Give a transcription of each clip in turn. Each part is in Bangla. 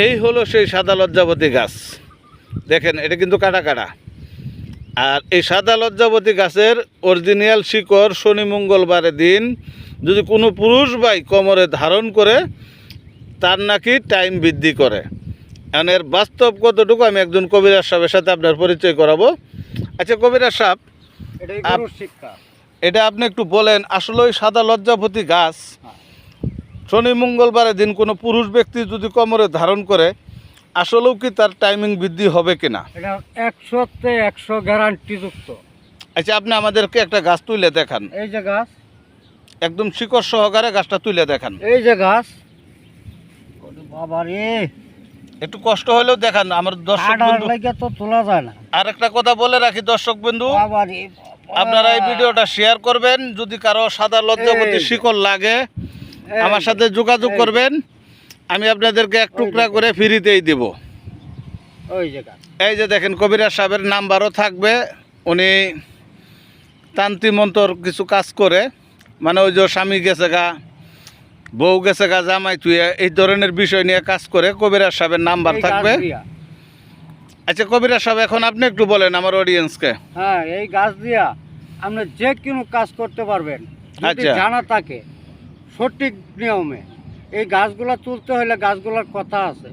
এই হলো সেই সাদা লজ্জাবতী গাছ। দেখেন এটা কিন্তু কাটা কাটা। আর এই সাদা লজ্জাবতী গাছের অরিজিনাল শিকড় শনি মঙ্গলবারের দিন যদি কোনো পুরুষ ভাই কোমরে ধারণ করে তার নাকি টাইম বৃদ্ধি করে। এখন এর বাস্তব কতটুকু আমি একজন কবিরাজ সাহেবের সাথে আপনার পরিচয় করাবো। আচ্ছা কবিরাজ সাহেব, এটা আপনি একটু বলেন আসলে ওই সাদা লজ্জাবতী গাছ শনি মঙ্গলবারের দিন কোনো পুরুষ ব্যক্তি যদি কোমরে ধারণ করে আসলেও কি তার টাইমিং বৃদ্ধি হবে কিনা? এটা 100-তে 100 গ্যারান্টিযুক্ত। আচ্ছা আপনি আমাদেরকে একটা গাছ তুলে দেখান। এই যে গাছ, একদম শিকড় সহকারে গাছটা তুলে দেখান। এই যে গাছ। বাবা রে, একটু কষ্ট হলেও দেখান আমার দর্শক বন্ধু। তো তোলা যায় না। আর একটা কথা বলে রাখি দর্শক বন্ধু, বাবা রে, আপনারা এই ভিডিওটা শেয়ার করবেন। যদি কারো সাদা লজ্জাবতী শিকড় লাগে আমার সাথে যোগাযোগ করবেন, আমি আপনাদেরকে এক টুকরা করে ফ্রিতেই দেব। এই যে দেখেন কবিরাজ সাহেবের নাম্বারও থাকবে। উনি তান্ত্রিক মন্ত্র কিছু কাজ করে, মানে ওই যে স্বামী গেছে গা, বউ গেছে গা, জামাই তুই, এই ধরনের বিষয় নিয়ে কাজ করে। কবিরাজ সাহেবের নাম্বার থাকবে। আচ্ছা কবিরাজ সাহেব, এখন আপনি একটু বলেন আমার অডিয়েন্সকে। হ্যাঁ, এই গাছ দিয়া আপনি যে কোনো কাজ করতে পারবেন যদি জানা থাকে সঠিক নিয়মে। এই গাছগুলা তুলতে হলে গাছগুলার কথা আছে।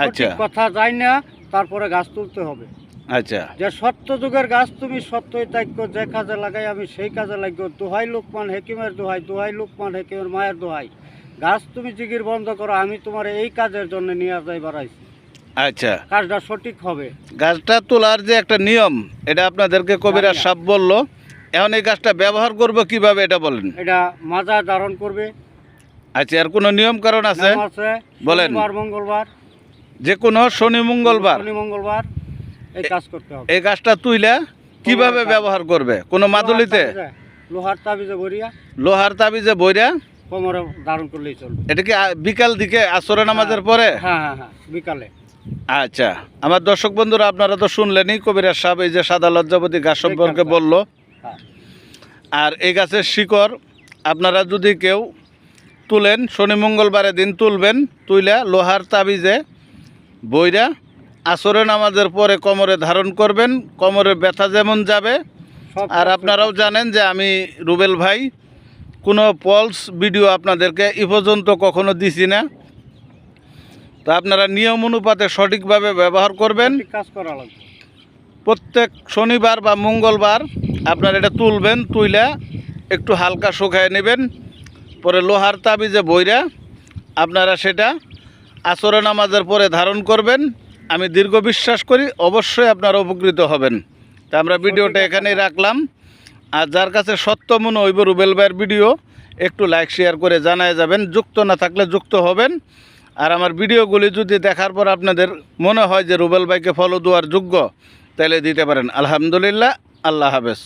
আচ্ছা, কথা যায় না, তারপরে গাছ তুলতে হবে। আচ্ছা, যে সত্য যুগের গাছ তুমি সত্যই তাইক্য, যে কাজে লাগাই আমি সেই কাজে লাগব। দোহাই লোকমান হেকিমের দোহাই, দোহাই লোকমান হেকিমের মায়ের দোহাই। গাছ তুমি জিগির বন্ধ করো, আমি তোমার এই কাজের জন্য নিয়ে যাই বাড়াইছি। আচ্ছা, কাজটা সঠিক হবে। গাছটা তোলার যে একটা নিয়ম, এটা আপনাদেরকে কবিরাজ সাহেব বললো। এখন এই গাছটা ব্যবহার করবো কিভাবে এটা বলেন। এটা মাজায় ধারণ করবে। আচ্ছা, আর কোনো নিয়ম কারণ আছে বলেন? মঙ্গলবার, যে কোনো শনি মঙ্গলবার এই কাজ করতে হবে। এই গাছটা তুইলা কিভাবে ব্যবহার করবে? কোনো মাদুলিতে লোহার তাবিজে ভরিয়া, লোহার তাবিজে বইরা কোমরে ধারণ করলেই চলবে। এটা কি বিকাল দিকে আসরে নামাজের পরে? হ্যাঁ হ্যাঁ হ্যাঁ, বিকালে। আচ্ছা, আমার দর্শক বন্ধুরা আপনারা তো শুনলেনই কবিরাজ সাহেব এই যে সাদা লজ্জাবতী গাছ সম্পর্কে বললো। আর এই গাছের শিকড় আপনারা যদি কেউ তুলেন শনি মঙ্গলবারের দিন তুলবেন, তুইলা লোহার তাবিজে বইরা আসরে নামাজের পরে কোমরে ধারণ করবেন। কোমরের ব্যথা যেমন যাবে। আর আপনারাও জানেন যে আমি রুবেল ভাই কোনো পলস ভিডিও আপনাদেরকে এ পর্যন্ত কখনো দিছি না। তো আপনারা নিয়ম অনুপাতে সঠিকভাবে ব্যবহার করবেন। কাজ করা লাগবে। প্রত্যেক শনিবার বা মঙ্গলবার আপনারা এটা তুলবেন, তুইলা একটু হালকা শুকায় নেবেন, পরে লোহার তাবিজে বইরা আপনারা সেটা আসরে নামাজের পরে ধারণ করবেন। আমি দীর্ঘ বিশ্বাস করি অবশ্যই আপনারা উপকৃত হবেন। তা আমরা ভিডিওটা এখানেই রাখলাম। আর যার কাছে সত্য মনে হইব রুবেল ভাইয়ের ভিডিও একটু লাইক শেয়ার করে জানায় যাবেন। যুক্ত না থাকলে যুক্ত হবেন। আর আমার ভিডিওগুলি যদি দেখার পর আপনাদের মনে হয় যে রুবেল ভাইকে ফলো দেওয়ার যোগ্য, তাহলে দিতে পারেন। আলহামদুলিল্লাহ, আল্লাহ হাফেজ।